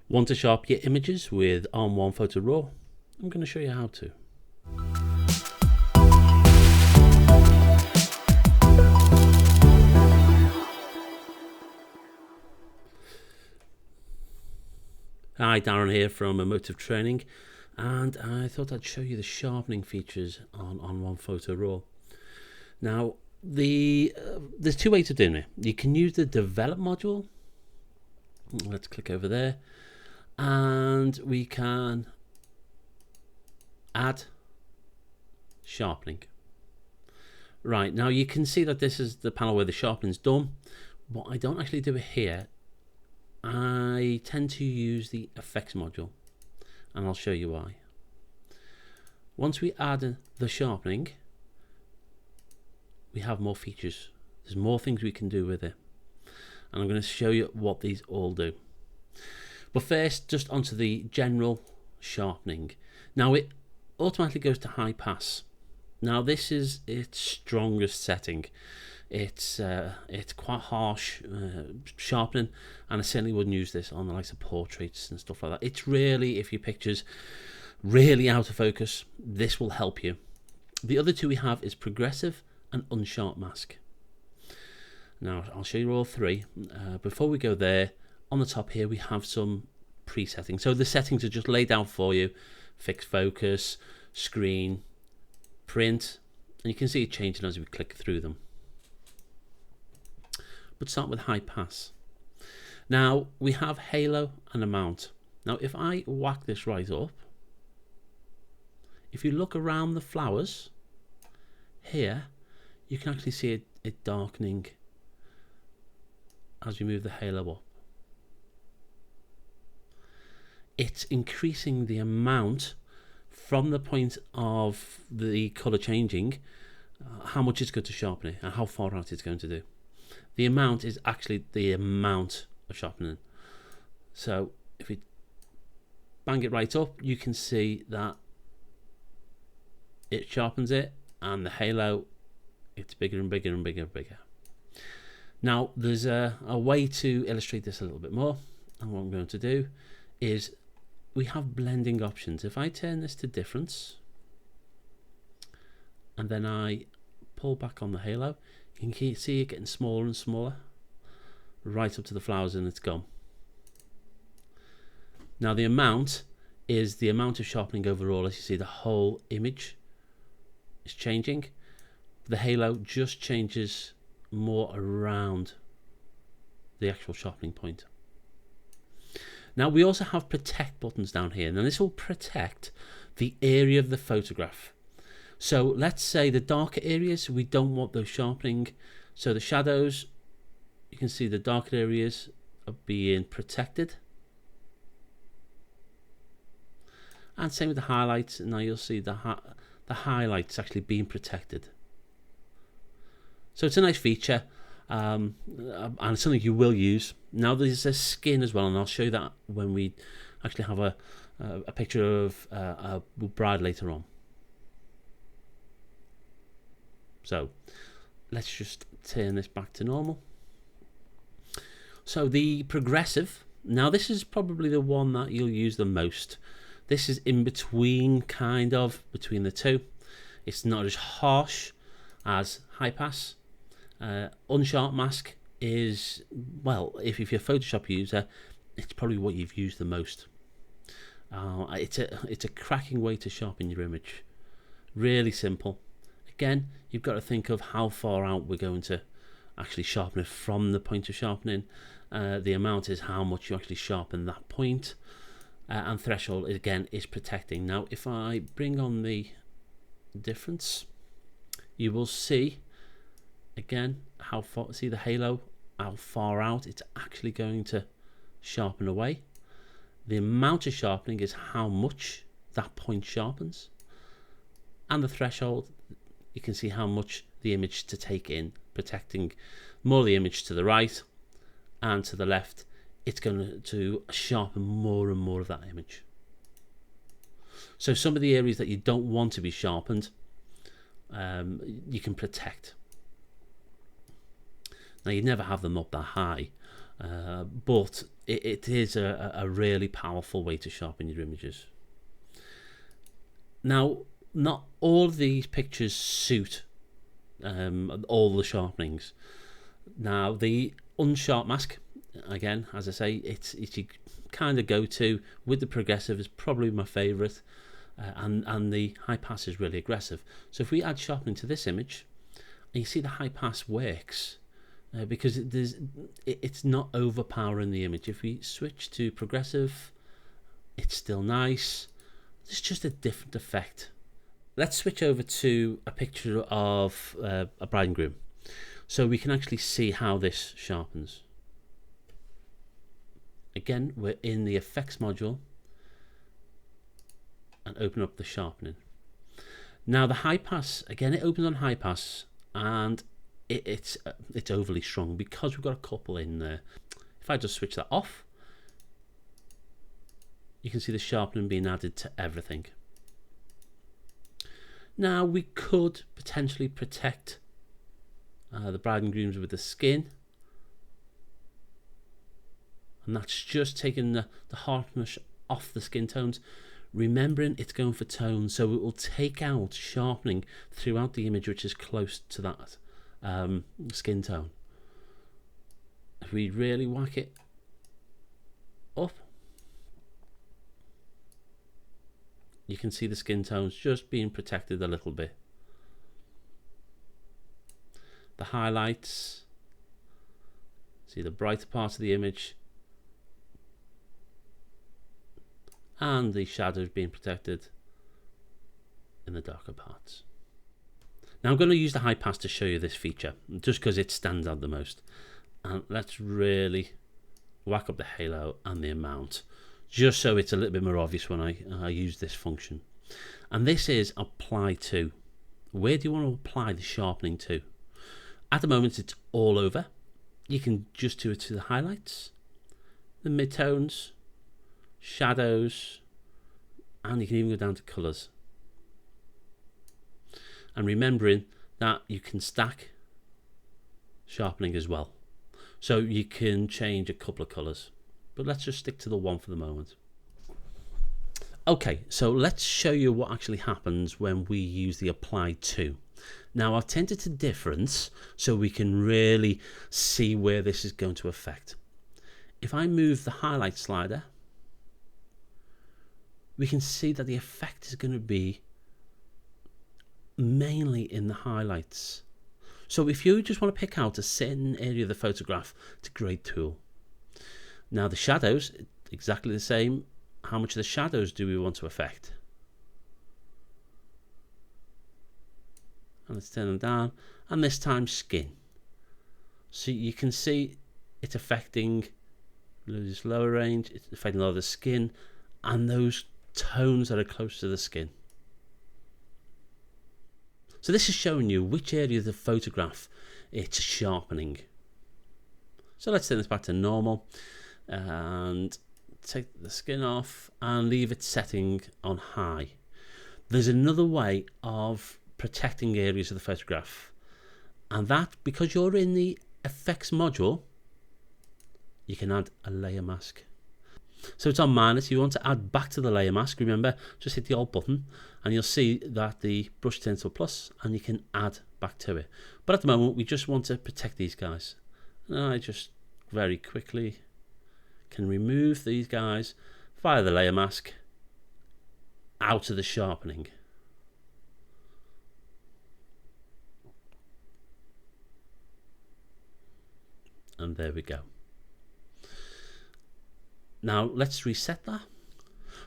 Want to sharpen your images with On1 Photo Raw? I'm going to show you how to. Hi, Darren here from Emotive training, and I thought I'd show you the sharpening features on On1 Photo Raw. Now, there's two ways of doing it. You can use the develop module. Let's click over there, and we can add sharpening. Right, now you can see that this is the panel where the sharpening's done, but I don't actually do it here. I tend to use the effects module, and I'll show you why. Once we add the sharpening, we have more features. There's more things we can do with it, and I'm going to show you what these all do. But first, just onto the general sharpening. Now it automatically goes to high pass. Now this is its strongest setting. It's quite harsh sharpening, and I certainly wouldn't use this on the likes of portraits and stuff like that. It's really, if your picture's really out of focus, this will help you. The other two we have is progressive and unsharp mask. Now I'll show you all three. Before we go there, on the top here we have some pre-settings. So the settings are just laid out for you: fixed focus, screen, print, and you can see it changing as we click through them. But start with high pass. Now we have halo and amount. Now if I whack this right up, if you look around the flowers here, you can actually see it darkening as we move the halo up. It's increasing the amount from the point of the colour changing, how much it's going to sharpen it and how far out it's going to do. The amount is actually the amount of sharpening. So if we bang it right up, you can see that it sharpens it, and the halo, it's bigger and bigger and bigger and bigger. Now there's a way to illustrate this a little bit more, and what I'm going to do is we have blending options. If I turn this to difference and then I pull back on the halo, you can see it getting smaller and smaller right up to the flowers, and it's gone. Now the amount is the amount of sharpening overall. As you see, the whole image is changing. The halo just changes more around the actual sharpening point. Now we also have protect buttons down here. Now this will protect the area of the photograph. So let's say the darker areas, we don't want those sharpening. So the shadows, you can see the darker areas are being protected. And same with the highlights. Now you'll see the highlights actually being protected. So it's a nice feature, and it's something you will use. Now there's a skin as well, and I'll show you that when we actually have a picture of a bride later on. So let's just turn this back to normal. So the progressive, now this is probably the one that you'll use the most. This is in between, kind of between the two. It's not as harsh as high pass. Unsharp mask is, well, if you're a Photoshop user, it's probably what you've used the most. It's a cracking way to sharpen your image. Really simple. Again, you've got to think of how far out we're going to actually sharpen it from the point of sharpening. The amount is how much you actually sharpen that point. And threshold, again, is protecting. Now, if I bring on the difference, you will see, again, how far, see the halo, how far out it's actually going to sharpen away. The amount of sharpening is how much that point sharpens. And the threshold, you can see how much the image to take in, protecting more of the image to the right, and to the left it's going to sharpen more and more of that image. So some of the areas that you don't want to be sharpened, you can protect. Now you'd never have them up that high, but it is a really powerful way to sharpen your images. Now, not all of these pictures suit all the sharpenings. Now, the unsharp mask, again, as I say, it's your kind of go-to. With the progressive is probably my favourite, and the high pass is really aggressive. So if we add sharpening to this image, and you see the high pass works because it's not overpowering the image. If we switch to progressive, it's still nice. It's just a different effect. Let's switch over to a picture of a bride and groom, so we can actually see how this sharpens. Again, we're in the effects module and open up the sharpening. Now the high pass, again, it opens on high pass, and it's overly strong because we've got a couple in there. If I just switch that off, you can see the sharpening being added to everything. Now we could potentially protect the bride and grooms with the skin, and that's just taking the harshness off the skin tones, remembering it's going for tone, so it will take out sharpening throughout the image which is close to that skin tone. If we really whack it up, you can see the skin tones just being protected a little bit. The highlights, see the brighter part of the image, and the shadows being protected in the darker parts. Now I'm going to use the high pass to show you this feature, just because it stands out the most. And let's really whack up the halo and the amount, just so it's a little bit more obvious when I use this function. And this is apply to. Where do you want to apply the sharpening to? At the moment it's all over. You can just do it to the highlights, the midtones, shadows, and you can even go down to colours. And remembering that you can stack sharpening as well, so you can change a couple of colours, but let's just stick to the one for the moment. Okay, so let's show you what actually happens when we use the apply to. Now I've tended to difference so we can really see where this is going to affect. If I move the highlight slider, we can see that the effect is going to be mainly in the highlights. So if you just want to pick out a certain area of the photograph, it's a great tool. Now the shadows, exactly the same. How much of the shadows do we want to affect? And let's turn them down, and this time skin. So you can see it's affecting this lower range, it's affecting a lot of the skin and those tones that are close to the skin. So this is showing you which area of the photograph it's sharpening. So let's turn this back to normal and take the skin off and leave it setting on high. There's another way of protecting areas of the photograph, and that, because you're in the effects module, you can add a layer mask. So it's on minus. You want to add back to the layer mask, remember, just hit the Alt button and you'll see that the brush turns to plus and you can add back to it. But at the moment we just want to protect these guys, and I just very quickly can remove these guys via the layer mask out of the sharpening. And there we go. Now let's reset that.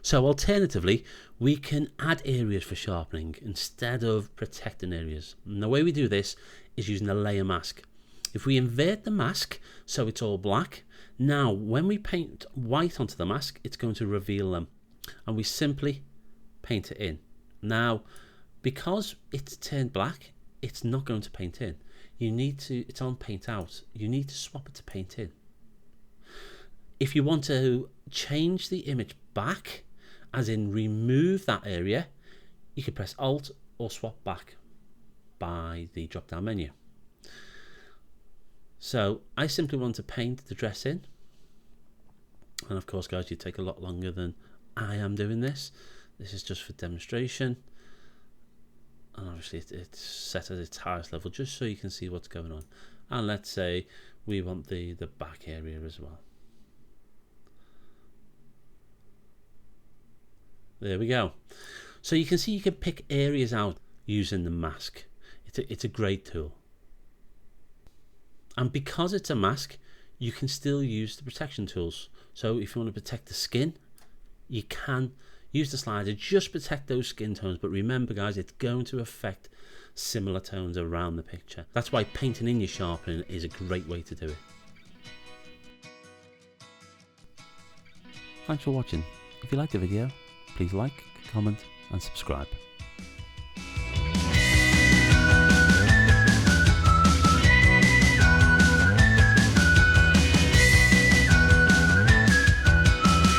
So alternatively, we can add areas for sharpening instead of protecting areas. And the way we do this is using the layer mask. If we invert the mask so it's all black, now when we paint white onto the mask, it's going to reveal them, and we simply paint it in. Now, because it's turned black, it's not going to paint in. You need to, it's on paint out. You need to swap it to paint in. If you want to change the image back, as in remove that area, you can press Alt or swap back by the drop down menu. So I simply want to paint the dress in, and of course guys, you take a lot longer than I am doing this. This is just for demonstration, and obviously it's set at its highest level just so you can see what's going on. And let's say we want the back area as well. There we go. So you can see you can pick areas out using the mask. It's a great tool. And because it's a mask, you can still use the protection tools. So if you want to protect the skin, you can use the slider, just protect those skin tones. But remember guys, it's going to affect similar tones around the picture. That's why painting in your sharpening is a great way to do it. Thanks for watching. If you liked the video, please like, comment and subscribe.